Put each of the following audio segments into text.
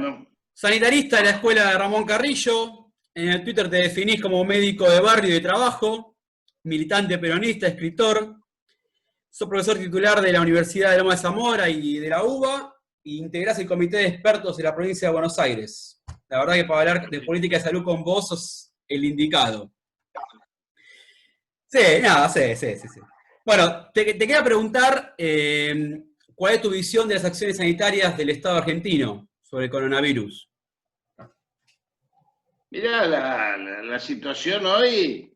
Bueno. Sanitarista de la escuela de Ramón Carrillo. En el Twitter te definís como médico de barrio y de trabajo, militante peronista, escritor. Sos profesor titular de la Universidad de Loma de Zamora y de la UBA, e integrás el comité de expertos de la provincia de Buenos Aires. La verdad que para hablar de política de salud con vos sos el indicado. Sí, nada, sí. Bueno, te quería preguntar cuál es tu visión de las acciones sanitarias del Estado argentino sobre el coronavirus. Mirá, la situación hoy,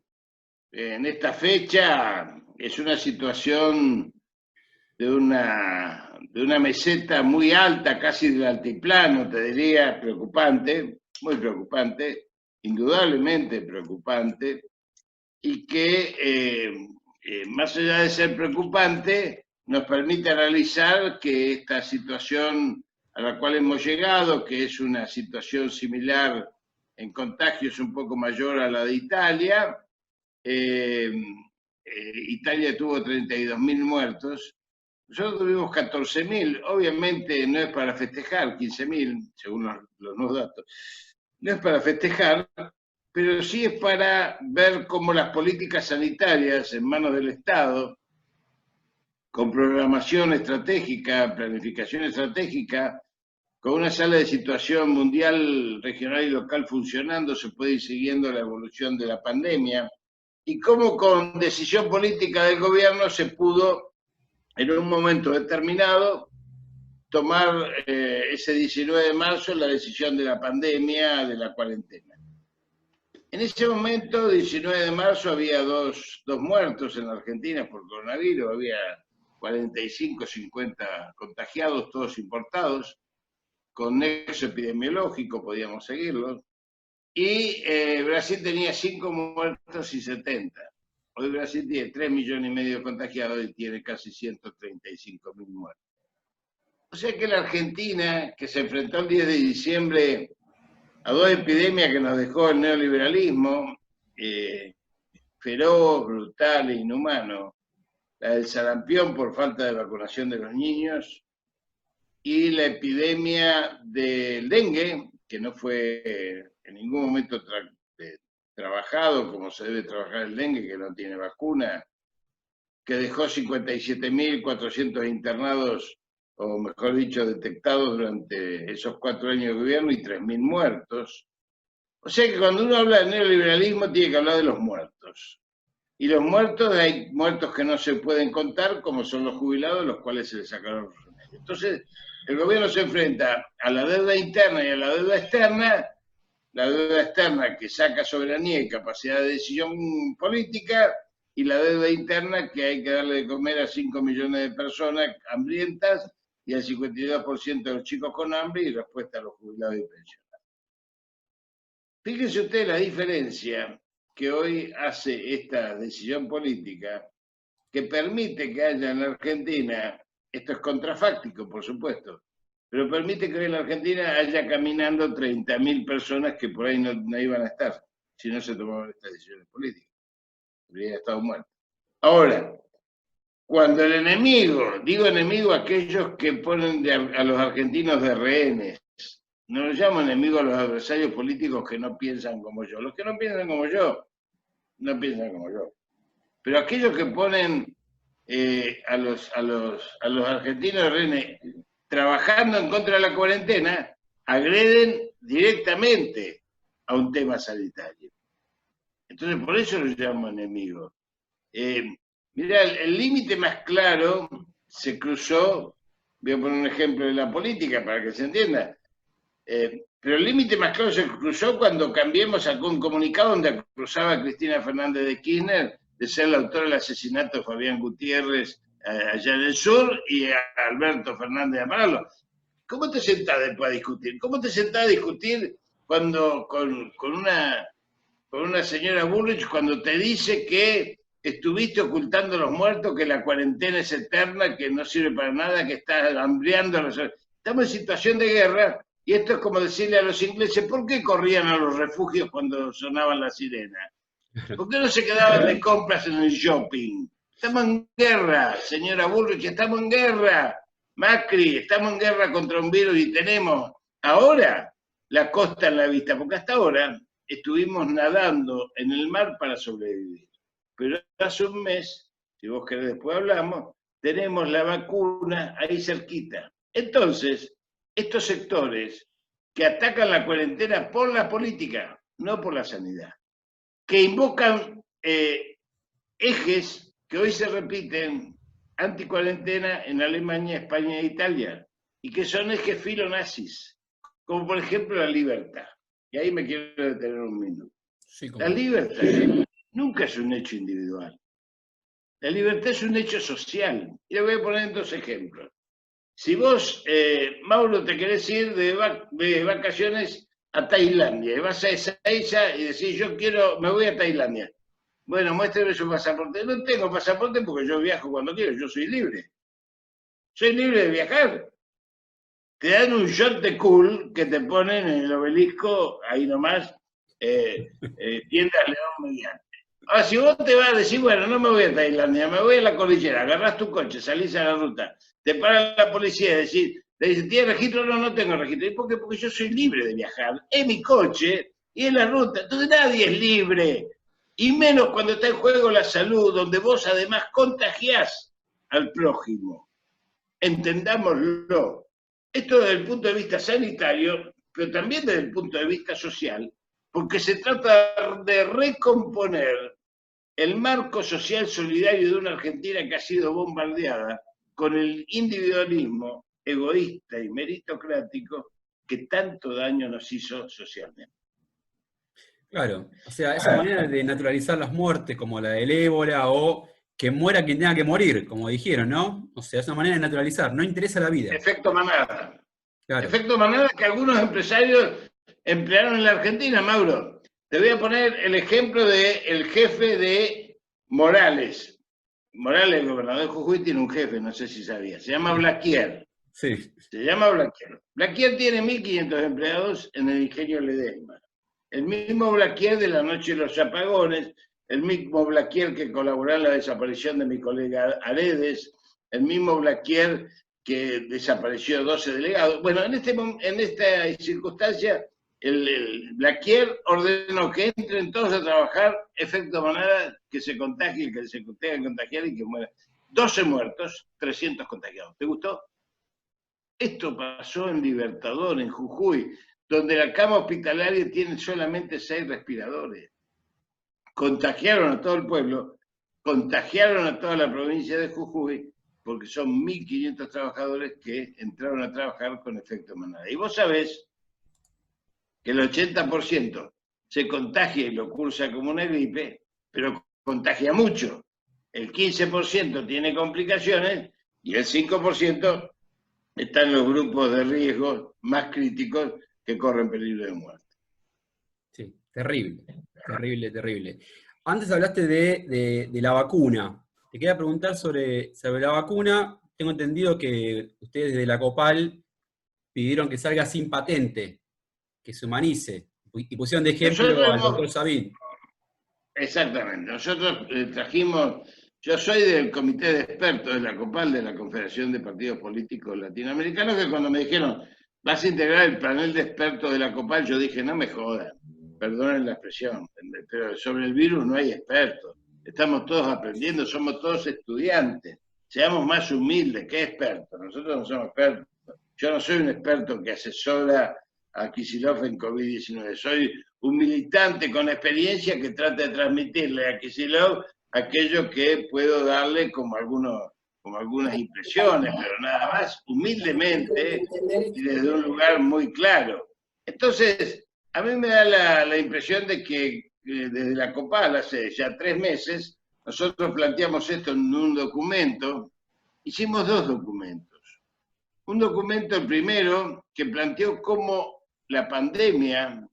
en esta fecha, es una situación de una meseta muy alta, casi del altiplano, te diría, preocupante, muy preocupante, indudablemente preocupante, y que más allá de ser preocupante, nos permite analizar que esta situación a la cual hemos llegado, que es una situación similar en contagios un poco mayor a la de Italia, Italia tuvo 32.000 muertos, nosotros tuvimos 14.000, obviamente no es para festejar, 15.000, según los nuevos datos, no es para festejar, pero sí es para ver cómo las políticas sanitarias en manos del Estado, con programación estratégica, planificación estratégica, con una sala de situación mundial, regional y local funcionando, se puede ir siguiendo la evolución de la pandemia, y cómo con decisión política del gobierno se pudo, en un momento determinado, tomar ese 19 de marzo la decisión de la pandemia, de la cuarentena. En ese momento, 19 de marzo, había dos muertos en la Argentina por coronavirus, había 45, 50 contagiados, todos importados, con nexo epidemiológico, podíamos seguirlo, y Brasil tenía 5 muertos y 70. Hoy Brasil tiene 3,5 millones de contagiados y tiene casi 135.000 muertos. O sea que la Argentina, que se enfrentó el 10 de diciembre a dos epidemias que nos dejó el neoliberalismo, feroz, brutal e inhumano, la del sarampión por falta de vacunación de los niños, y la epidemia del dengue, que no fue en ningún momento trabajado como se debe trabajar el dengue, que no tiene vacuna, que dejó 57.400 internados, o mejor dicho, detectados durante esos 4 años de gobierno y 3.000 muertos. O sea que cuando uno habla de neoliberalismo tiene que hablar de los muertos. Y los muertos, hay muertos que no se pueden contar, como son los jubilados, los cuales se les sacaron los remedios. Entonces, el gobierno se enfrenta a la deuda interna y a la deuda externa que saca soberanía y capacidad de decisión política, y la deuda interna que hay que darle de comer a 5 millones de personas hambrientas y al 52% de los chicos con hambre, y respuesta a los jubilados y pensionados. Fíjense ustedes la diferencia que hoy hace esta decisión política que permite que haya en la Argentina, esto es contrafáctico por supuesto, pero permite que hoy en la Argentina haya caminando 30.000 personas que por ahí no iban a estar si no se tomaban estas decisiones políticas. Habrían estado muertos. Ahora, cuando el enemigo, digo enemigo a aquellos que ponen a los argentinos de rehenes, no los llamo enemigos a los adversarios políticos que no piensan como yo. Los que no piensan como yo, no piensan como yo. Pero aquellos que ponen a los argentinos de rehenes trabajando en contra de la cuarentena, agreden directamente a un tema sanitario. Entonces, por eso los llamo enemigos. Mirá, el límite más claro se cruzó, voy a poner un ejemplo de la política para que se entienda, pero el límite más claro se cruzó cuando Cambiemos sacó un comunicado donde acusaba a Cristina Fernández de Kirchner de ser la autora del asesinato de Fabián Gutiérrez allá en el sur y a Alberto Fernández de Amaral. ¿Cómo te sentás después a discutir? ¿Cómo te sentás a discutir cuando con una señora Bullrich cuando te dice que estuviste ocultando los muertos, que la cuarentena es eterna, que no sirve para nada, que estás hambriando a los... Estamos en situación de guerra, y esto es como decirle a los ingleses, ¿por qué corrían a los refugios cuando sonaban las sirenas? ¿Por qué no se quedaban de compras en el shopping? Estamos en guerra, señora Bullrich, estamos en guerra. Macri, estamos en guerra contra un virus y tenemos ahora la costa en la vista, porque hasta ahora estuvimos nadando en el mar para sobrevivir. Pero hace un mes, si vos querés después hablamos, tenemos la vacuna ahí cerquita. Entonces, estos sectores que atacan la cuarentena por la política, no por la sanidad, que invocan ejes que hoy se repiten anticuarentena en Alemania, España e Italia, y que son ejes filonazis, como por ejemplo la libertad. Y ahí me quiero detener un minuto. Sí, la libertad nunca es un hecho individual. La libertad es un hecho social. Y le voy a poner dos ejemplos. Si vos, Mauro, te querés ir de vacaciones a Tailandia, y vas a esa y decís, me voy a Tailandia. Bueno, muéstrame su pasaporte. No tengo pasaporte porque yo viajo cuando quiero, yo soy libre. Soy libre de viajar. Te dan un shot de cool que te ponen en el obelisco, ahí nomás, tiendas León mediante. Ahora, si vos te vas a decir, bueno, no me voy a Tailandia, me voy a la cordillera, agarrás tu coche, salís a la ruta, te para la policía y te dice, ¿tienes registro? No, no tengo registro. ¿Y por qué? Porque yo soy libre de viajar, en mi coche y en la ruta. Entonces nadie es libre. Y menos cuando está en juego la salud, donde vos además contagiás al prójimo. Entendámoslo. Esto desde el punto de vista sanitario, pero también desde el punto de vista social, porque se trata de recomponer el marco social solidario de una Argentina que ha sido bombardeada con el individualismo egoísta y meritocrático que tanto daño nos hizo socialmente. Claro, o sea, esa manera de naturalizar las muertes, como la del ébola, o que muera quien tenga que morir, como dijeron, ¿no? O sea, es una manera de naturalizar, no interesa la vida. Efecto manada. Claro. Efecto manada que algunos empresarios emplearon en la Argentina, Mauro. Te voy a poner el ejemplo del jefe de Morales. Morales, el gobernador de Jujuy, tiene un jefe, no sé si sabía. Se llama Blaquier. Sí. Se llama Blaquier. Blaquier tiene 1.500 empleados en el ingenio Ledesma. El mismo Blaquier de la noche de los apagones, el mismo Blaquier que colaboró en la desaparición de mi colega Aredes, el mismo Blaquier que desapareció 12 delegados. Bueno, en esta circunstancia, el Blaquier ordenó que entren todos a trabajar, efecto manada, que se contagien, que se tengan que contagiar y que mueran. 12 muertos, 300 contagiados. ¿Te gustó? Esto pasó en Libertador, en Jujuy, donde la cama hospitalaria tiene solamente 6 respiradores. Contagiaron a todo el pueblo, contagiaron a toda la provincia de Jujuy, porque son 1.500 trabajadores que entraron a trabajar con efecto manada. Y vos sabés que el 80% se contagia y lo cursa como una gripe, pero contagia mucho. El 15% tiene complicaciones y el 5% está en los grupos de riesgo más críticos que corren peligro de muerte. Sí, terrible, terrible, terrible. Antes hablaste de la vacuna. Te quería preguntar sobre la vacuna. Tengo entendido que ustedes desde la COPAL pidieron que salga sin patente, que se humanice, y pusieron de ejemplo al doctor Sabin. Exactamente. Nosotros trajimos, yo soy del comité de expertos de la COPAL, de la Confederación de Partidos Políticos Latinoamericanos, que cuando me dijeron, vas a integrar el panel de expertos de la COPAL, yo dije, no me jodan, perdonen la expresión, pero sobre el virus no hay expertos. Estamos todos aprendiendo, somos todos estudiantes. Seamos más humildes, ¿qué expertos? Nosotros no somos expertos. Yo no soy un experto que asesora a Kicillof en COVID-19. Soy un militante con experiencia que trata de transmitirle a Kicillof aquello que puedo darle como algunas impresiones, pero nada más, humildemente y desde un lugar muy claro. Entonces, a mí me da la impresión de que desde la COPAL, hace ya 3 meses, nosotros planteamos esto en un documento, hicimos 2 documentos. Un documento, el primero, que planteó cómo la pandemia,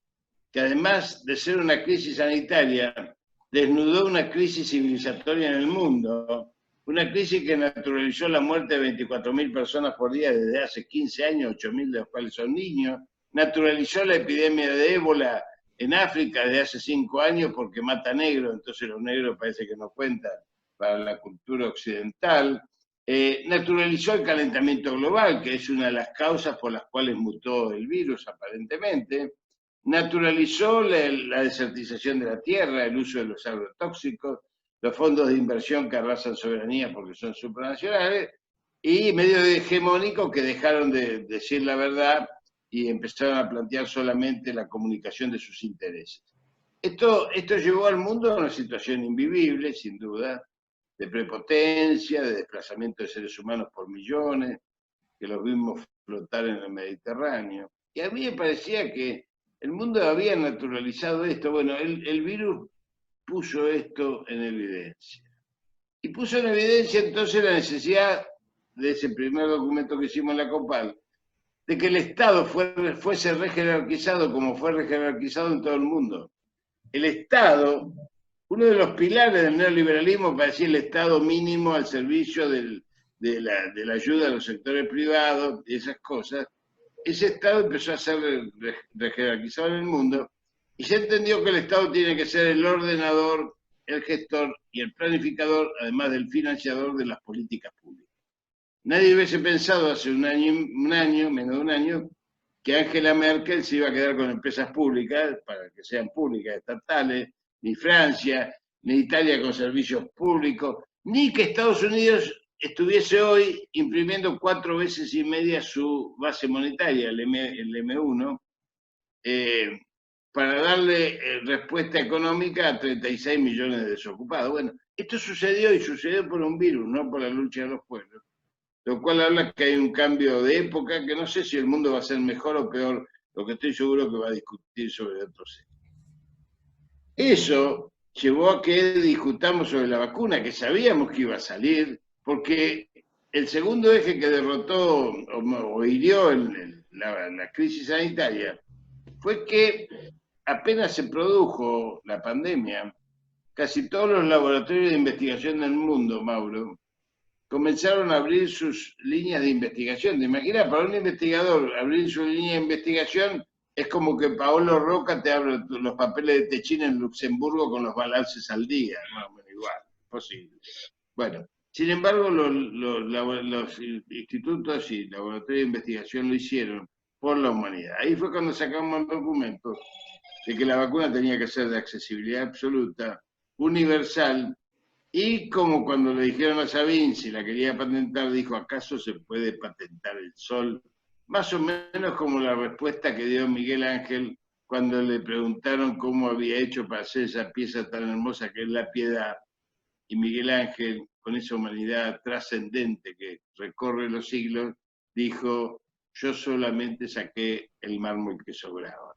que además de ser una crisis sanitaria, desnudó una crisis civilizatoria en el mundo, una crisis que naturalizó la muerte de 24.000 personas por día desde hace 15 años, 8.000 de los cuales son niños, naturalizó la epidemia de ébola en África desde hace 5 años porque mata negros, entonces los negros parece que no cuentan para la cultura occidental, Naturalizó el calentamiento global, que es una de las causas por las cuales mutó el virus, aparentemente. Naturalizó la desertización de la tierra, el uso de los agrotóxicos, los fondos de inversión que arrasan soberanía porque son supranacionales, y medios hegemónicos que dejaron de decir la verdad y empezaron a plantear solamente la comunicación de sus intereses. Esto llevó al mundo a una situación invivible, sin duda, de prepotencia, de desplazamiento de seres humanos por millones, que los vimos flotar en el Mediterráneo. Y a mí me parecía que el mundo había naturalizado esto. Bueno, el virus puso esto en evidencia. Y puso en evidencia entonces la necesidad de ese primer documento que hicimos en la COPAL, de que el Estado fuese rejerarquizado como fue rejerarquizado en todo el mundo. El Estado, uno de los pilares del neoliberalismo parecía el Estado mínimo al servicio de la ayuda a los sectores privados y esas cosas. Ese Estado empezó a ser rejerarquizado en el mundo y se entendió que el Estado tiene que ser el ordenador, el gestor y el planificador, además del financiador de las políticas públicas. Nadie hubiese pensado hace menos de un año, que Angela Merkel se iba a quedar con empresas públicas, para que sean públicas, estatales, ni Francia, ni Italia con servicios públicos, ni que Estados Unidos estuviese hoy imprimiendo 4 veces y media su base monetaria, el M1, para darle respuesta económica a 36 millones de desocupados. Bueno, esto sucedió y sucedió por un virus, no por la lucha de los pueblos. Lo cual habla que hay un cambio de época, que no sé si el mundo va a ser mejor o peor, lo que estoy seguro que va a discutir sobre otros. Eso llevó a que discutamos sobre la vacuna, que sabíamos que iba a salir, porque el segundo eje que derrotó o hirió la crisis sanitaria fue que apenas se produjo la pandemia, casi todos los laboratorios de investigación del mundo, Mauro, comenzaron a abrir sus líneas de investigación. ¿Te imaginas? Para un investigador abrir su línea de investigación es como que Paolo Roca te abre los papeles de Techín en Luxemburgo con los balances al día. No, igual, posible. Bueno, sin embargo, los institutos y laboratorios de investigación lo hicieron por la humanidad. Ahí fue cuando sacamos el documento de que la vacuna tenía que ser de accesibilidad absoluta, universal. Y como cuando le dijeron a Sabin si la quería patentar, dijo, ¿acaso se puede patentar el sol? Más o menos como la respuesta que dio Miguel Ángel cuando le preguntaron cómo había hecho para hacer esa pieza tan hermosa que es la Piedad. Y Miguel Ángel, con esa humanidad trascendente que recorre los siglos, dijo, yo solamente saqué el mármol que sobraba.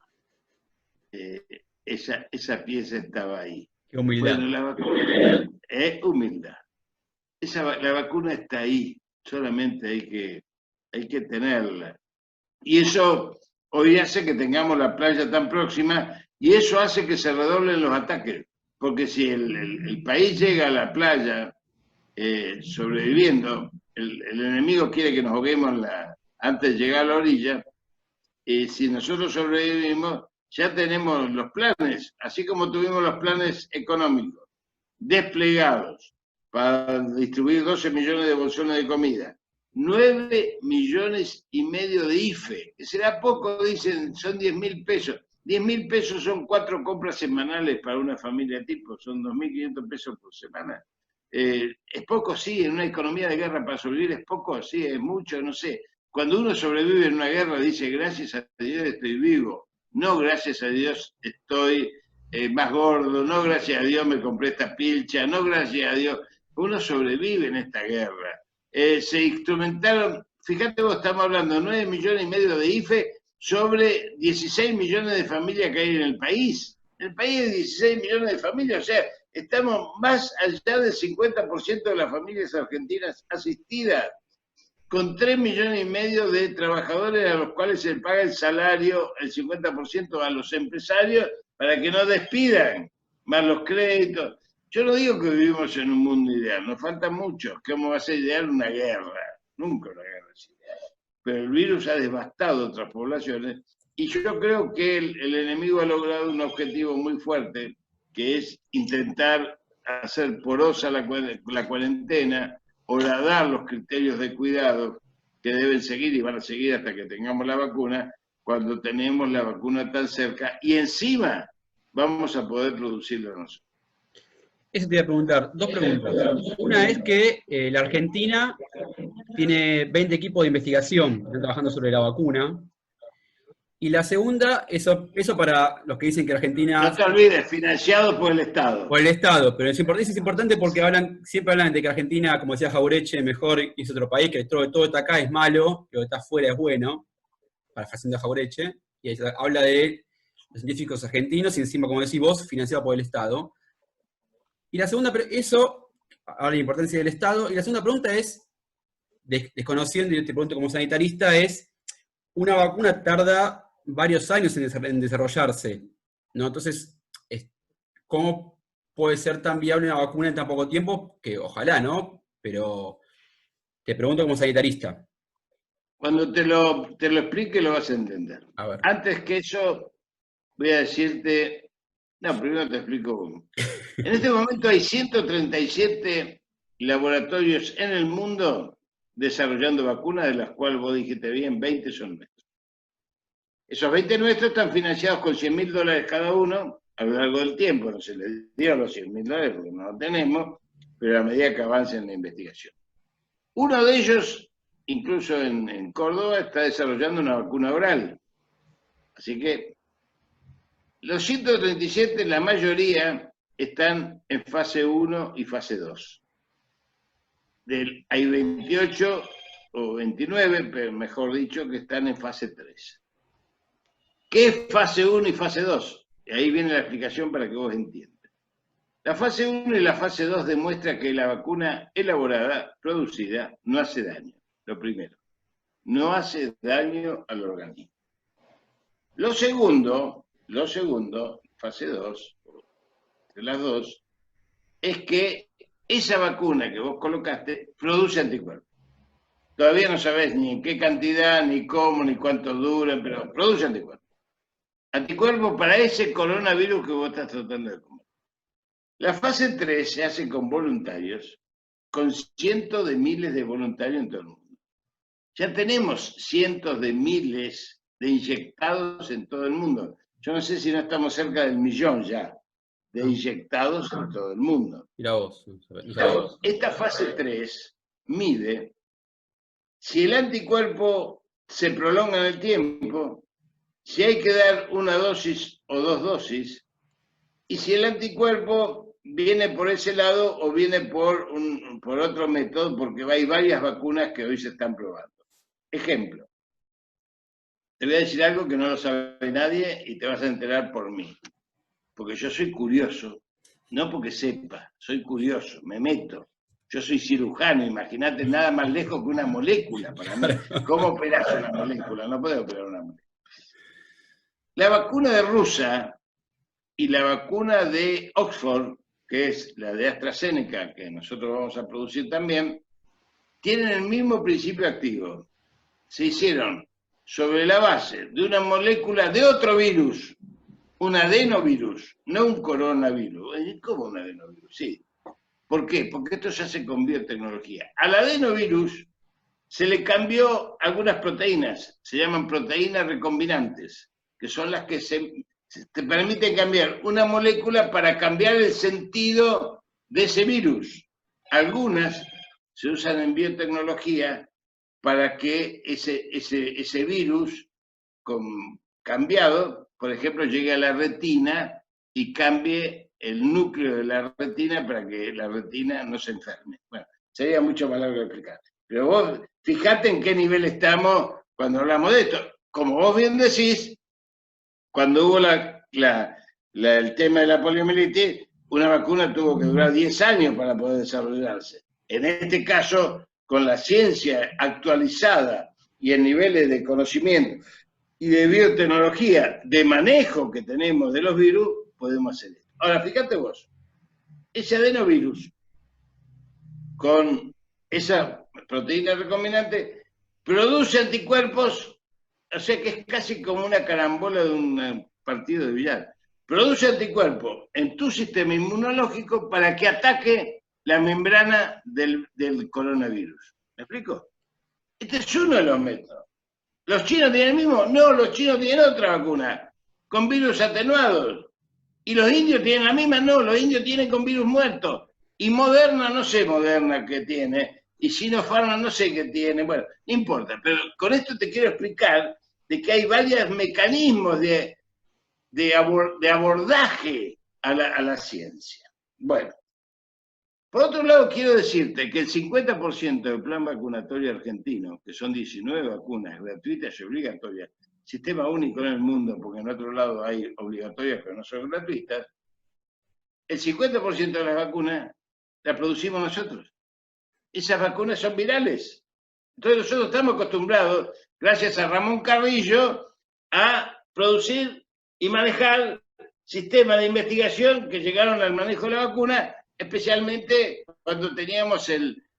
Esa pieza estaba ahí. Qué humildad. Bueno, la vacuna es humildad. La vacuna está ahí, solamente hay que tenerla. Y eso hoy hace que tengamos la playa tan próxima y eso hace que se redoblen los ataques. Porque si el país llega a la playa sobreviviendo, el enemigo quiere que nos ahoguemos antes de llegar a la orilla, y si nosotros sobrevivimos, ya tenemos los planes, así como tuvimos los planes económicos desplegados para distribuir 12 millones de bolsones de comida, 9 millones y medio de IFE, que será poco, dicen, son 10.000 pesos. 10.000 pesos son 4 compras semanales para una familia tipo, son 2.500 pesos por semana. Es poco, sí, en una economía de guerra para sobrevivir es poco, sí, es mucho, no sé. Cuando uno sobrevive en una guerra dice, gracias a Dios estoy vivo. No, gracias a Dios estoy más gordo, no, gracias a Dios me compré esta pilcha, no, gracias a Dios. Uno sobrevive en esta guerra. Se instrumentaron, fíjate vos, estamos hablando de 9 millones y medio de IFE sobre 16 millones de familias que hay en el país. El país es 16 millones de familias, o sea, estamos más allá del 50% de las familias argentinas asistidas, con 3 millones y medio de trabajadores a los cuales se paga el salario, el 50% a los empresarios, para que no despidan, más los créditos. Yo no digo que vivimos en un mundo ideal, nos falta mucho. ¿Cómo va a ser ideal una guerra? Nunca una guerra es ideal. Pero el virus ha devastado otras poblaciones y yo creo que el enemigo ha logrado un objetivo muy fuerte, que es intentar hacer porosa la cuarentena, horadar los criterios de cuidado que deben seguir y van a seguir hasta que tengamos la vacuna, cuando tenemos la vacuna tan cerca y encima vamos a poder producirla nosotros. Eso te iba a preguntar, dos preguntas. Una es que la Argentina tiene 20 equipos de investigación que están trabajando sobre la vacuna. Y la segunda, eso para los que dicen que Argentina... No te olvides, financiado por el Estado. Por el Estado, pero eso es importante porque siempre hablan de que Argentina, como decía Jaureche, mejor y es otro país, que todo está acá es malo, lo que está afuera es bueno, parafraseando a Jaureche, y ahí habla de los científicos argentinos y encima, como decís vos, financiado por el Estado. Y la segunda, eso habla de la importancia del Estado, y la segunda pregunta es, desconociendo, y te pregunto como sanitarista, es, una vacuna tarda varios años en desarrollarse, ¿no? Entonces, ¿cómo puede ser tan viable una vacuna en tan poco tiempo? Que ojalá, ¿no? Pero te pregunto como sanitarista. Cuando te lo explique lo vas a entender. A ver. Antes que eso, voy a decirte... No, primero te explico. En este momento hay 137 laboratorios en el mundo desarrollando vacunas, de las cuales vos dijiste bien, 20 son nuestros. Esos 20 nuestros están financiados con $100.000 cada uno a lo largo del tiempo. No se les dio los $100.000 porque no lo tenemos, pero a medida que avancen en la investigación. Uno de ellos, incluso en Córdoba, está desarrollando una vacuna oral. Así que los 137, la mayoría, están en fase 1 y fase 2. Hay 28 o 29, pero mejor dicho, que están en fase 3. ¿Qué es fase 1 y fase 2? Y ahí viene la explicación para que vos entiendas. La fase 1 y la fase 2 demuestra que la vacuna elaborada, producida, no hace daño. Lo primero, no hace daño al organismo. Lo segundo, fase 2, de las dos, es que esa vacuna que vos colocaste produce anticuerpos. Todavía no sabés ni en qué cantidad, ni cómo, ni cuánto duran, pero produce anticuerpos. Anticuerpos para ese coronavirus que vos estás tratando de comer. La fase 3 se hace con voluntarios, con cientos de miles de voluntarios en todo el mundo. Ya tenemos cientos de miles de inyectados en todo el mundo. Yo no sé si no estamos cerca del 1.000.000 ya de inyectados en todo el mundo. Mira vos. Esta fase 3 mide si el anticuerpo se prolonga en el tiempo, si hay que dar una dosis o 2 dosis, y si el anticuerpo viene por ese lado o viene por otro método, porque hay varias vacunas que hoy se están probando. Ejemplo, te voy a decir algo que no lo sabe nadie y te vas a enterar por mí, porque yo soy curioso, no porque sepa, soy curioso, me meto. Yo soy cirujano, imagínate, nada más lejos que una molécula para mí. ¿Cómo operas una molécula? No puedo operar una molécula. La vacuna de Rusia y la vacuna de Oxford, que es la de AstraZeneca, que nosotros vamos a producir también, tienen el mismo principio activo. Se hicieron sobre la base de una molécula de otro virus, un adenovirus, no un coronavirus. ¿Cómo un adenovirus? Sí. ¿Por qué? Porque esto ya se con biotecnología. Al adenovirus se le cambió algunas proteínas, se llaman proteínas recombinantes, que son las que te permiten cambiar una molécula para cambiar el sentido de ese virus. Algunas se usan en biotecnología para que ese virus cambiado, por ejemplo, llegue a la retina y cambie el núcleo de la retina para que la retina no se enferme. Bueno, sería mucho más largo de explicar. Pero vos, fijate en qué nivel estamos cuando hablamos de esto. Como vos bien decís, cuando hubo el tema de la poliomielitis, una vacuna tuvo que durar 10 años para poder desarrollarse. En este caso, con la ciencia actualizada y en niveles de conocimiento y de biotecnología, de manejo que tenemos de los virus, podemos hacer esto. Ahora, fíjate vos, ese adenovirus con esa proteína recombinante produce anticuerpos, o sea que es casi como una carambola de un partido de billar. Produce anticuerpos en tu sistema inmunológico para que ataque la membrana del coronavirus. ¿Me explico? Este es uno de los métodos. ¿Los chinos tienen el mismo? No, los chinos tienen otra vacuna, con virus atenuados. ¿Y los indios tienen la misma? No, los indios tienen con virus muertos. Y Moderna, no sé Moderna qué tiene, y Sinopharm no sé qué tiene, bueno, no importa, pero con esto te quiero explicar de que hay varios mecanismos de abordaje a la ciencia. Bueno, por otro lado quiero decirte que el 50% del plan vacunatorio argentino, que son 19 vacunas gratuitas y obligatorias, sistema único en el mundo, porque en otro lado hay obligatorias pero no son gratuitas, el 50% de las vacunas las producimos nosotros. Esas vacunas son virales. Entonces nosotros estamos acostumbrados, gracias a Ramón Carrillo, a producir y manejar sistemas de investigación que llegaron al manejo de la vacuna, especialmente cuando teníamos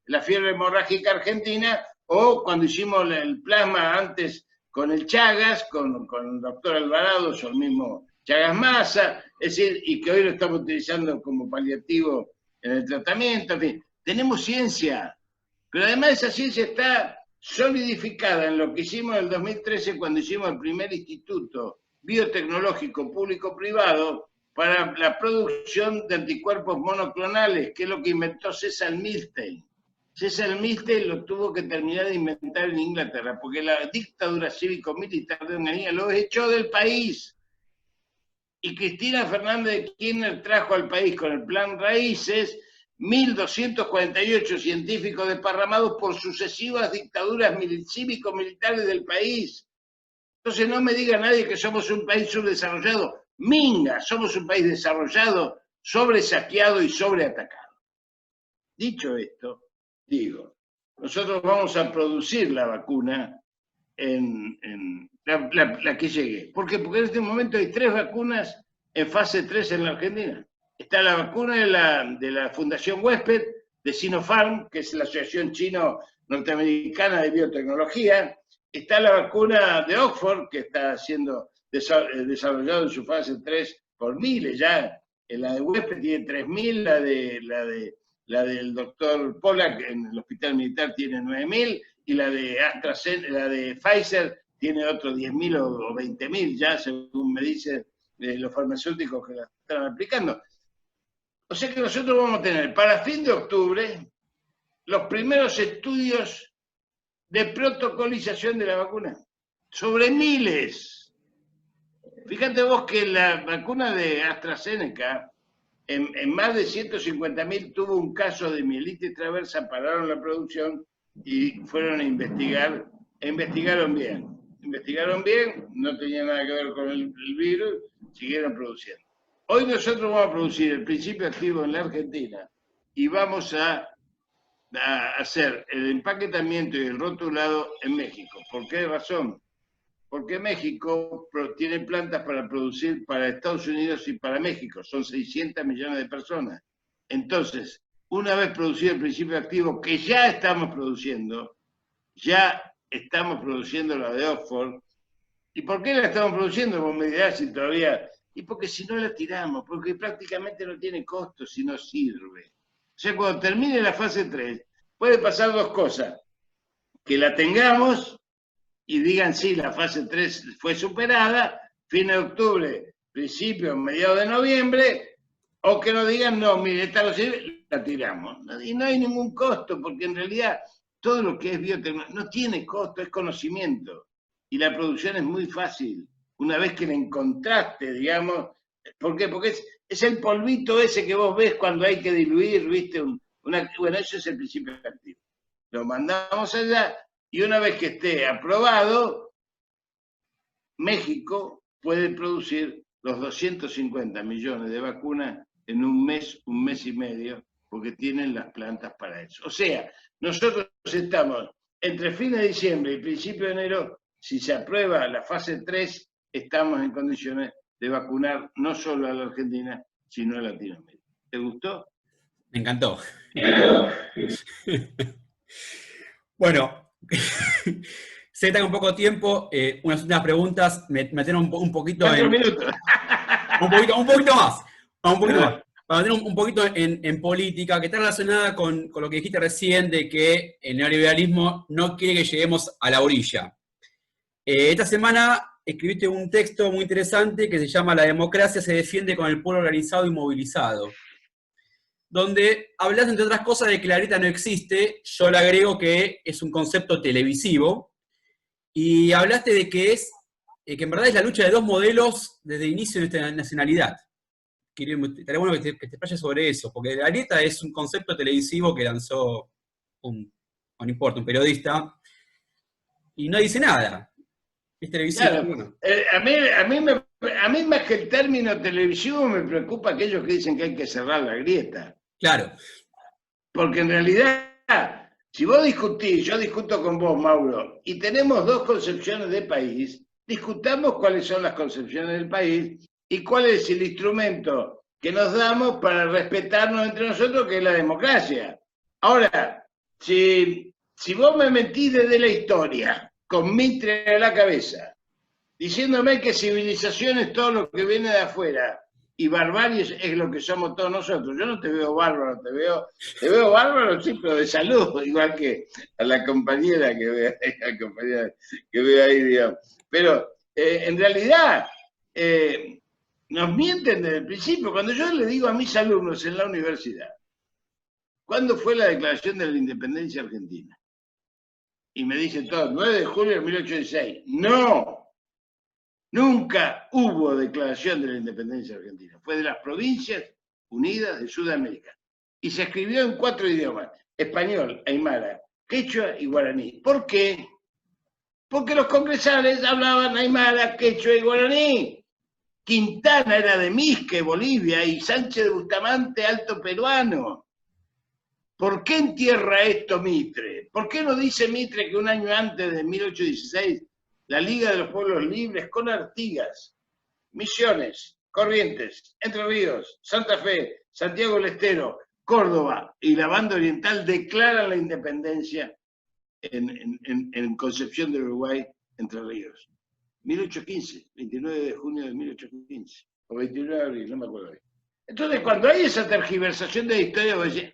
la fiebre hemorrágica argentina o cuando hicimos el plasma antes con el Chagas, con el doctor Alvarado, o el mismo Chagas Massa, es decir, y que hoy lo estamos utilizando como paliativo en el tratamiento, en fin. Tenemos ciencia, pero además esa ciencia está solidificada en lo que hicimos en el 2013 cuando hicimos el primer instituto biotecnológico público-privado para la producción de anticuerpos monoclonales, que es lo que inventó César Milstein. César Milstein lo tuvo que terminar de inventar en Inglaterra, porque la dictadura cívico-militar de Hungría lo echó del país. Y Cristina Fernández de Kirchner trajo al país con el Plan Raíces 1.248 científicos desparramados por sucesivas dictaduras cívico-militares del país. Entonces no me diga nadie que somos un país subdesarrollado. Minga, somos un país desarrollado, sobresaqueado y sobreatacado. Dicho esto, digo, nosotros vamos a producir la vacuna en la que llegue. ¿Por qué? Porque en este momento hay 3 vacunas en fase 3 en la Argentina. Está la vacuna de la Fundación Huésped, de Sinopharm, que es la Asociación Chino-Norteamericana de Biotecnología. Está la vacuna de Oxford, que está siendo desarrollado en su fase 3 por miles ya. La de Huésped tiene 3.000, la del doctor Pollack en el Hospital Militar tiene 9.000, y la de AstraZeneca, la de Pfizer tiene otros 10.000 o 20.000 ya, según me dicen los farmacéuticos que la están aplicando. O sea que nosotros vamos a tener para fin de octubre los primeros estudios de protocolización de la vacuna, sobre miles. Fíjate vos que la vacuna de AstraZeneca, en más de 150.000 tuvo un caso de mielitis transversa, pararon la producción y fueron a investigar, e investigaron bien, no tenía nada que ver con el virus, siguieron produciendo. Hoy nosotros vamos a producir el principio activo en la Argentina y vamos a hacer el empaquetamiento y el rotulado en México. ¿Por qué razón? Porque México tiene plantas para producir para Estados Unidos y para México, son 600 millones de personas. Entonces, una vez producido el principio activo, que ya estamos produciendo la de Oxford. ¿Y por qué la estamos produciendo? Vos me dirás si todavía... Y porque si no la tiramos, porque prácticamente no tiene costo si no sirve. O sea, cuando termine la fase 3, puede pasar 2 cosas. Que la tengamos y digan, sí, la fase 3 fue superada, fin de octubre, principio, mediados de noviembre, o que nos digan, no, mire, esta no sirve, la tiramos. Y no hay ningún costo, porque en realidad todo lo que es biotecnología no tiene costo, es conocimiento. Y la producción es muy fácil. Una vez que la encontraste, digamos, ¿por qué? Porque es el polvito ese que vos ves cuando hay que diluir, ¿viste? Bueno, eso es el principio activo. Lo mandamos allá y una vez que esté aprobado, México puede producir los 250 millones de vacunas en un mes y medio, porque tienen las plantas para eso. O sea, nosotros estamos entre fin de diciembre y principio de enero, si se aprueba la fase 3, estamos en condiciones de vacunar no solo a la Argentina, sino a Latinoamérica. ¿Te gustó? Me encantó. Bueno, sé que tengo poco tiempo, unas preguntas, me metieron un poquito 4 minutos. un poquito más. para meter un poquito en política, que está relacionada con lo que dijiste recién de que el neoliberalismo no quiere que lleguemos a la orilla. Esta semana escribiste un texto muy interesante que se llama La democracia se defiende con el pueblo organizado y movilizado, donde hablas, entre otras cosas, de que la grieta no existe. Yo le agrego que es un concepto televisivo, y hablaste de que que en verdad es la lucha de dos modelos desde el inicio de nuestra nacionalidad. Estaría bueno que te explayes sobre eso, porque la grieta es un concepto televisivo que lanzó no importa, un periodista, y no dice nada. Es televisivo. Claro, Bueno. a mí más que el término televisivo me preocupa aquellos que dicen que hay que cerrar la grieta. Claro. Porque en realidad, si vos discutís, yo discuto con vos, Mauro, y tenemos dos concepciones de país, discutamos cuáles son las concepciones del país y cuál es el instrumento que nos damos para respetarnos entre nosotros, que es la democracia. Ahora, si vos me mentís desde la historia, con Mitre a la cabeza, diciéndome que civilización es todo lo que viene de afuera y barbarie es lo que somos todos nosotros. Yo no te veo bárbaro, te veo bárbaro, sí, pero de salud, igual que a la compañera que ve ahí, digamos. Pero en realidad nos mienten desde el principio. Cuando yo le digo a mis alumnos en la universidad, ¿cuándo fue la declaración de la independencia argentina? Y me dicen todos, 9 de julio de 1816. ¡No! Nunca hubo declaración de la independencia argentina. Fue de las Provincias Unidas de Sudamérica. Y se escribió en 4 idiomas: español, aymara, quechua y guaraní. ¿Por qué? Porque los congresales hablaban aymara, quechua y guaraní. Quintana era de Misque, Bolivia, y Sánchez de Bustamante, alto peruano. ¿Por qué entierra esto Mitre? ¿Por qué no dice Mitre que un año antes de 1816 la Liga de los Pueblos Libres con Artigas, Misiones, Corrientes, Entre Ríos, Santa Fe, Santiago del Estero, Córdoba y la Banda Oriental declaran la independencia en Concepción del Uruguay, Entre Ríos? 1815, 29 de junio de 1815, o 29 de abril, no me acuerdo bien. Entonces, cuando hay esa tergiversación de la historia, vos decís,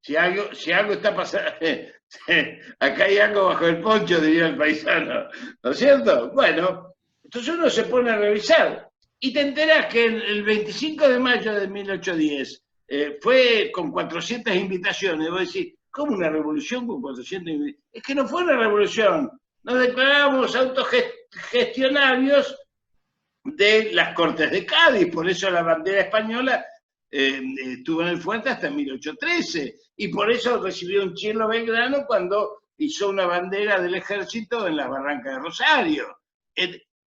si algo está pasando, acá hay algo bajo el poncho, diría el paisano, ¿no es cierto? Bueno, entonces uno se pone a revisar y te enterás que el 25 de mayo de 1810 fue con 400 invitaciones. Vos decís, ¿cómo una revolución con 400 invitaciones? Es que no fue una revolución, nos declarábamos autogestionarios de las Cortes de Cádiz, por eso la bandera española estuvo en el fuerte hasta 1813, y por eso recibió un Chirlo Belgrano cuando hizo una bandera del ejército en las barrancas de Rosario.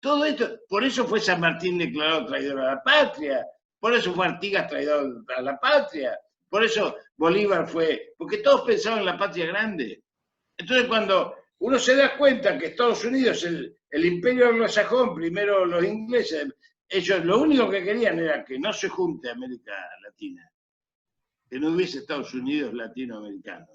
Todo esto, por eso fue San Martín declarado traidor a la patria, por eso fue Artigas traidor a la patria, por eso Bolívar fue, porque todos pensaban en la patria grande. Entonces cuando uno se da cuenta que Estados Unidos, el imperio anglosajón, primero los ingleses, ellos lo único que querían era que no se junte América Latina, que no hubiese Estados Unidos latinoamericanos.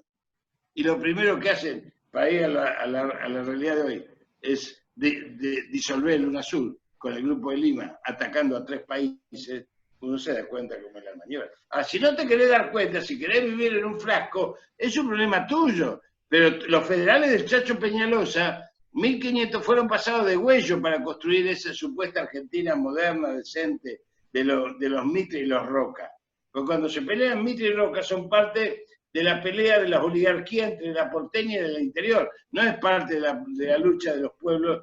Y lo primero que hacen para ir a la realidad de hoy es disolver el UNASUR con el Grupo de Lima, atacando a 3 países. Uno se da cuenta cómo es la maniobra. Si no te querés dar cuenta, si querés vivir en un frasco, es un problema tuyo. Pero los federales del Chacho Peñalosa, 1500 fueron pasados de huello para construir esa supuesta Argentina moderna, decente, de los Mitre y los Roca. Porque cuando se pelean Mitre y Roca son parte de la pelea de las oligarquías entre la porteña y el interior. No es parte de la lucha de los pueblos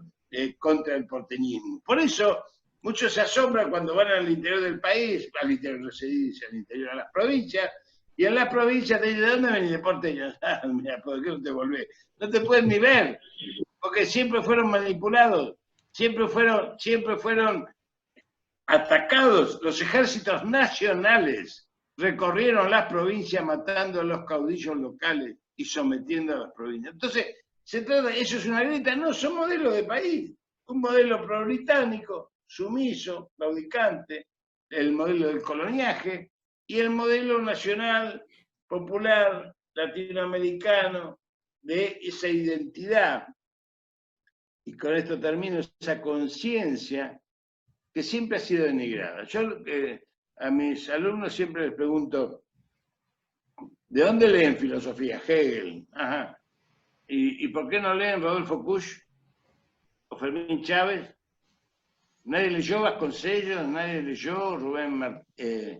contra el porteñismo. Por eso muchos se asombran cuando van al interior del país, al interior se dice, al interior de las provincias, y en las provincias te dicen, ¿de dónde venís? De porteño. Mira, ¿por qué no te volvés? No te pueden ni ver, porque siempre fueron manipulados, siempre fueron atacados. Los ejércitos nacionales recorrieron las provincias matando a los caudillos locales y sometiendo a las provincias. Entonces, se trata, eso es una grieta, no, son modelos de país, un modelo pro-británico, sumiso, claudicante, el modelo del coloniaje, y el modelo nacional, popular, latinoamericano, de esa identidad. Y con esto termino, esa conciencia que siempre ha sido denigrada. Yo A mis alumnos siempre les pregunto, ¿de dónde leen filosofía? Hegel. Ajá. ¿Y por qué no leen Rodolfo Kusch o Fermín Chávez? Nadie leyó Vasconcellos, nadie leyó Rubén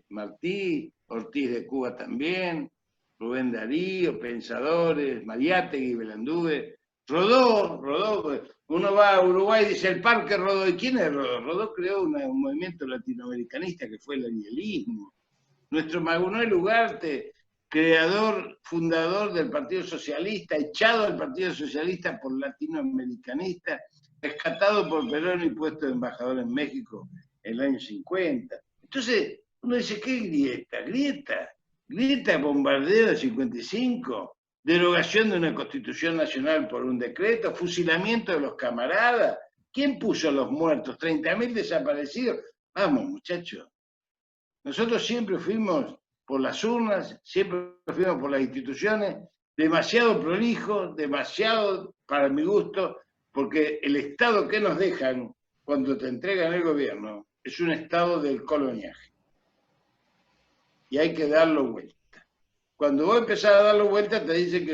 Martí, Ortiz de Cuba también, Rubén Darío, Pensadores, Mariátegui, Belandúe, Rodó. Uno va a Uruguay y dice el Parque Rodó. ¿Y quién es Rodó? Rodó creó un movimiento latinoamericanista que fue el arielismo. Nuestro Manuel Ugarte, creador, fundador del Partido Socialista, echado del Partido Socialista por latinoamericanista, rescatado por Perón y puesto de embajador en México en el año 50. Entonces, uno dice, ¿qué grieta, bombardeo del 55, derogación de una constitución nacional por un decreto, fusilamiento de los camaradas. ¿Quién puso los muertos? 30.000 desaparecidos. Vamos, muchachos. Nosotros siempre fuimos por las urnas, siempre fuimos por las instituciones, demasiado prolijos, demasiado, para mi gusto, porque el Estado que nos dejan cuando te entregan el gobierno es un Estado del coloniaje. Y hay que darlo vuelta. Cuando vos empezás a darlo vuelta, te dicen que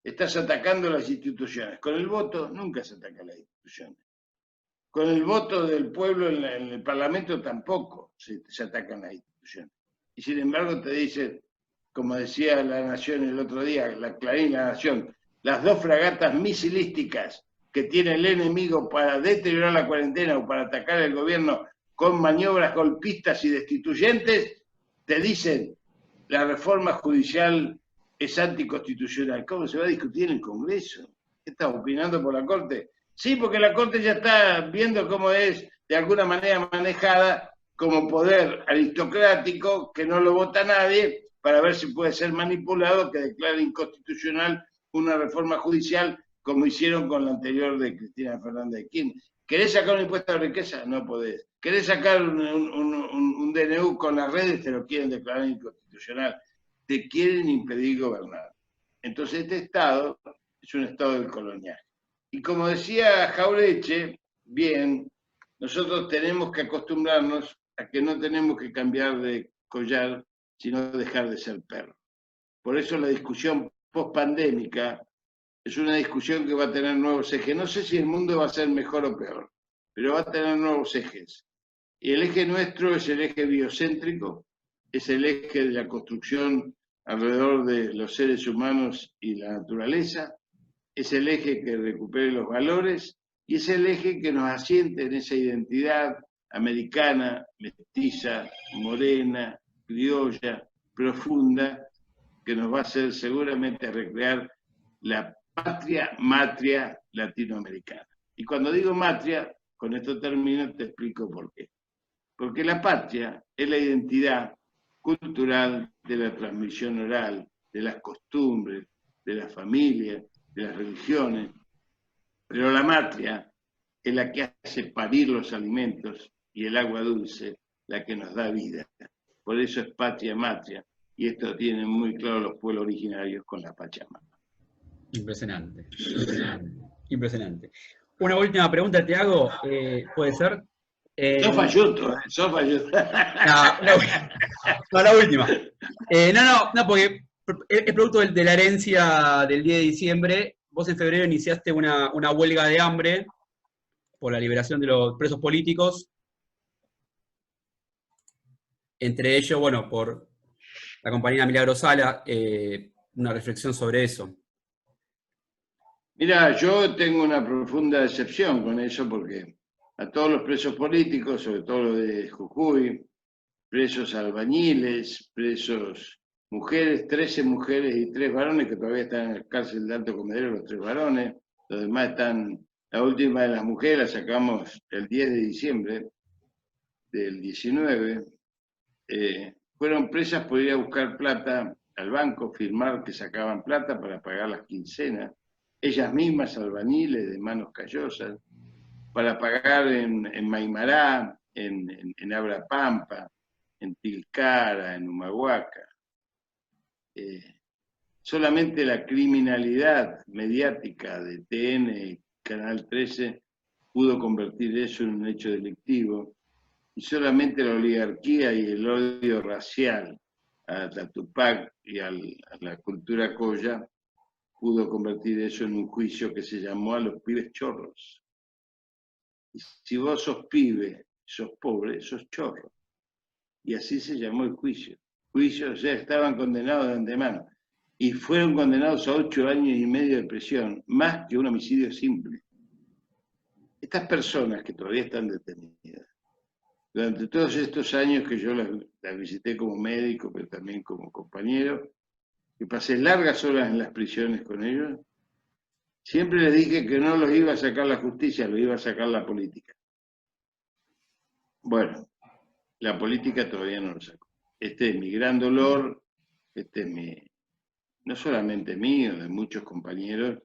estás atacando las instituciones. Con el voto nunca se atacan las instituciones. Con el voto del pueblo en el Parlamento tampoco se atacan las instituciones. Y sin embargo te dicen, como decía La Nación el otro día, la Clarín, La Nación, las 2 fragatas misilísticas que tiene el enemigo para deteriorar la cuarentena o para atacar el gobierno con maniobras golpistas y destituyentes, te dicen, la reforma judicial es anticonstitucional. ¿Cómo se va a discutir en el Congreso? ¿Qué estás opinando por la Corte? Sí, porque la Corte ya está viendo cómo es de alguna manera manejada como poder aristocrático que no lo vota nadie para ver si puede ser manipulado, que declare inconstitucional una reforma judicial como hicieron con la anterior de Cristina Fernández de Kirchner. ¿Querés sacar un impuesto a la riqueza? No podés. ¿Querés sacar un DNU con las redes? Te lo quieren declarar inconstitucional. Te quieren impedir gobernar. Entonces este Estado es un Estado del coloniaje. Y como decía Jaureche, bien, nosotros tenemos que acostumbrarnos a que no tenemos que cambiar de collar, sino dejar de ser perro. Por eso la discusión post-pandémica es una discusión que va a tener nuevos ejes. No sé si el mundo va a ser mejor o peor, pero va a tener nuevos ejes. Y el eje nuestro es el eje biocéntrico, es el eje de la construcción alrededor de los seres humanos y la naturaleza, es el eje que recupere los valores y es el eje que nos asiente en esa identidad americana, mestiza, morena, criolla, profunda, que nos va a hacer seguramente recrear la patria latinoamericana. Y cuando digo matria, con esto termino, te explico por qué. Porque la patria es la identidad cultural de la transmisión oral, de las costumbres, de la familia, de las religiones, pero la matria es la que hace parir los alimentos y el agua dulce, la que nos da vida. Por eso es patria matria, y esto tienen muy claro los pueblos originarios con la Pachamama. Impresionante, impresionante. Una última pregunta te hago, ¿puede ser? Sos falluto. No, la última. No, porque es producto de la herencia del 10 de diciembre. Vos en febrero iniciaste una huelga de hambre por la liberación de los presos políticos. Entre ellos, bueno, por la compañera Milagro Sala, una reflexión sobre eso. Mira, yo tengo una profunda decepción con eso porque a todos los presos políticos, sobre todo los de Jujuy, presos albañiles, presos mujeres, 13 mujeres y 3 varones que todavía están en la cárcel de Alto Comedero, los 3 varones, los demás están, la última de las mujeres la sacamos el 10 de diciembre del 19, fueron presas por ir a buscar plata al banco, firmar que sacaban plata para pagar las quincenas, ellas mismas albañiles de manos callosas, para pagar en Maimará, en Abrapampa, en Tilcara, en Humahuaca. Solamente la criminalidad mediática de TN y Canal 13 pudo convertir eso en un hecho delictivo, y solamente la oligarquía y el odio racial a Tupac y a la cultura colla pudo convertir eso en un juicio que se llamó a los pibes chorros. Y si vos sos pibe, sos pobre, sos chorro. Y así se llamó el juicio. Juicio, o sea, estaban condenados de antemano. Y fueron condenados a 8 años y medio de prisión, más que un homicidio simple. Estas personas que todavía están detenidas, durante todos estos años que yo las visité como médico, pero también como compañero, que pasé largas horas en las prisiones con ellos, siempre les dije que no los iba a sacar la justicia, los iba a sacar la política. Bueno, la política todavía no lo sacó. Este es mi gran dolor, este es no solamente mío, de muchos compañeros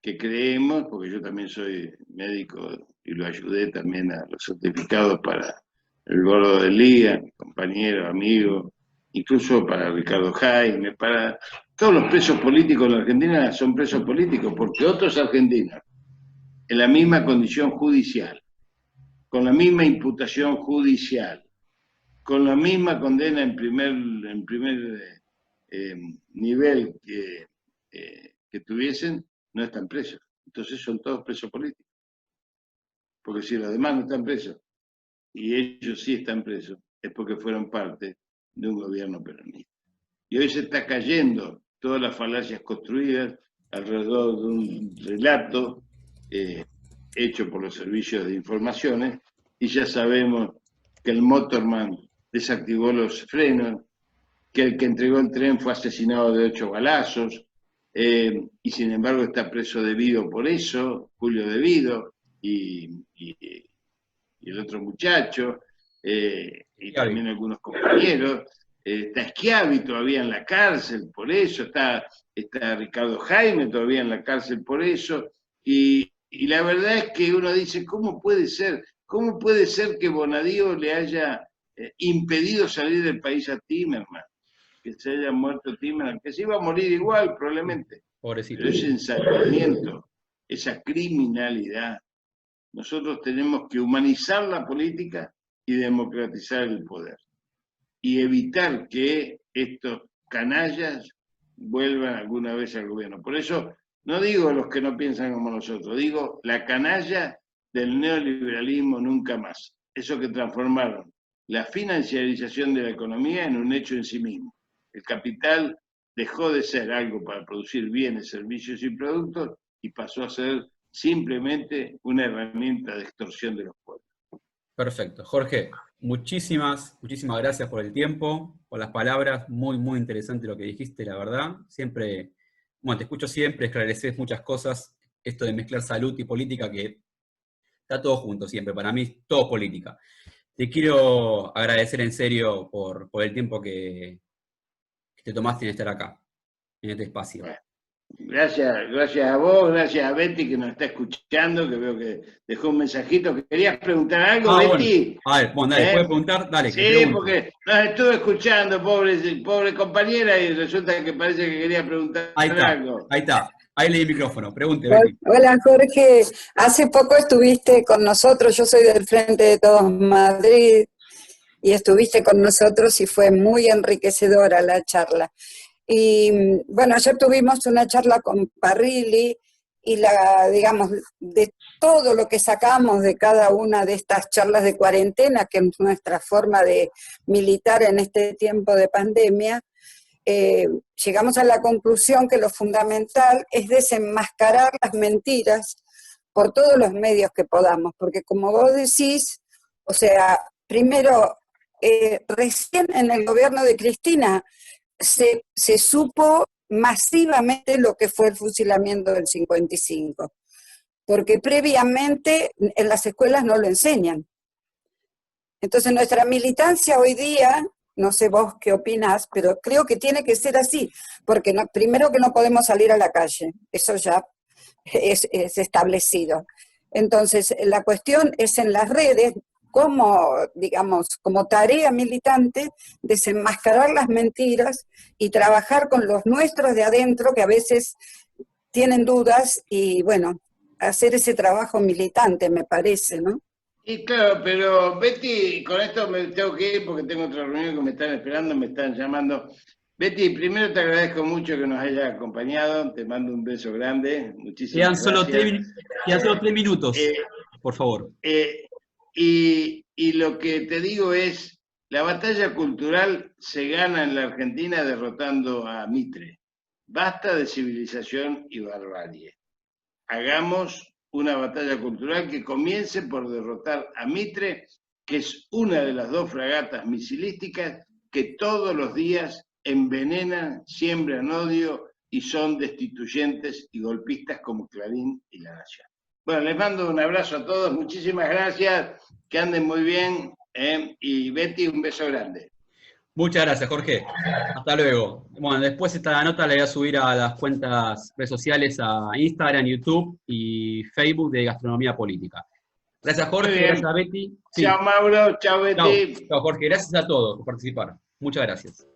que creemos, porque yo también soy médico y lo ayudé también a los certificados para el Gordo del Liga, compañero, amigo, incluso para Ricardo Jaime, para todos los presos políticos en la Argentina son presos políticos, porque otros argentinos, en la misma condición judicial, con la misma imputación judicial, con la misma condena en primer nivel que tuviesen, no están presos. Entonces son todos presos políticos. Porque si los demás no están presos, y ellos sí están presos, es porque fueron parte de un gobierno peronista. Y hoy se está cayendo todas las falacias construidas alrededor de un relato hecho por los servicios de informaciones, y ya sabemos que el motorman desactivó los frenos, que el que entregó el tren fue asesinado de 8 balazos, y sin embargo está preso Devido por eso, Julio Devido, y el otro muchacho, y también algunos compañeros. Está Schiavi todavía en la cárcel por eso, está Ricardo Jaime todavía en la cárcel por eso, y la verdad es que uno dice, ¿cómo puede ser? ¿Cómo puede ser que Bonadío le haya impedido salir del país a Timerman? Que se haya muerto Timerman, que se iba a morir igual probablemente. Pobrecito. Pero ese ensañamiento, esa criminalidad, nosotros tenemos que humanizar la política y democratizar el poder. Y evitar que estos canallas vuelvan alguna vez al gobierno. Por eso no digo los que no piensan como nosotros, digo la canalla del neoliberalismo nunca más. Eso que transformaron la financiarización de la economía en un hecho en sí mismo. El capital dejó de ser algo para producir bienes, servicios y productos y pasó a ser simplemente una herramienta de extorsión de los pueblos. Perfecto. Jorge, muchísimas gracias por el tiempo, por las palabras, muy, muy interesante lo que dijiste, la verdad. Siempre, bueno, te escucho siempre, esclareces muchas cosas, esto de mezclar salud y política, que está todo junto siempre, para mí es todo política. Te quiero agradecer en serio por el tiempo que te tomaste en estar acá, en este espacio. Bueno, gracias a vos, gracias a Betty que nos está escuchando, que veo que dejó un mensajito. ¿Querías preguntar algo, Betty? Bueno. A ver, bueno, dale, ¿puedes preguntar? Dale, sí, porque nos estuvo escuchando, pobre compañera, y resulta que parece que quería preguntar algo. Ahí está. Ahí leí el micrófono, pregunte, Betty. Hola Jorge, hace poco estuviste con nosotros, yo soy del Frente de Todos Madrid, y estuviste con nosotros y fue muy enriquecedora la charla. Y bueno, ayer tuvimos una charla con Parrilli y digamos, de todo lo que sacamos de cada una de estas charlas de cuarentena, que es nuestra forma de militar en este tiempo de pandemia, llegamos a la conclusión que lo fundamental es desenmascarar las mentiras por todos los medios que podamos, porque como vos decís, o sea, primero, recién en el gobierno de Cristina se supo masivamente lo que fue el fusilamiento del 55, porque previamente en las escuelas no lo enseñan. Entonces nuestra militancia hoy día, no sé vos qué opinás, pero creo que tiene que ser así, porque primero que no podemos salir a la calle, eso ya es establecido. Entonces la cuestión es en las redes, como tarea militante, desenmascarar las mentiras y trabajar con los nuestros de adentro, que a veces tienen dudas, y bueno, hacer ese trabajo militante, me parece, ¿no? Y claro, pero Betty, con esto me tengo que ir porque tengo otra reunión que me están esperando, me están llamando. Betty, primero te agradezco mucho que nos hayas acompañado, te mando un beso grande, Quedan muchísimas solo gracias. quedan solo 3 minutos, Eh, por favor. y lo que te digo es, la batalla cultural se gana en la Argentina derrotando a Mitre. Basta de civilización y barbarie. Hagamos una batalla cultural que comience por derrotar a Mitre, que es una de las 2 fragatas misilísticas que todos los días envenenan, siembran odio y son destituyentes y golpistas como Clarín y La Nación. Bueno, les mando un abrazo a todos, muchísimas gracias, que anden muy bien, y Betty, un beso grande. Muchas gracias, Jorge. Hasta luego. Bueno, después esta nota la voy a subir a las cuentas redes sociales, a Instagram, YouTube y Facebook de Gastronomía Política. Gracias, Jorge. Gracias, Betty. Sí. Chao, Mauro. Chao, Chao. Betty. Chao, Jorge. Gracias a todos por participar. Muchas gracias.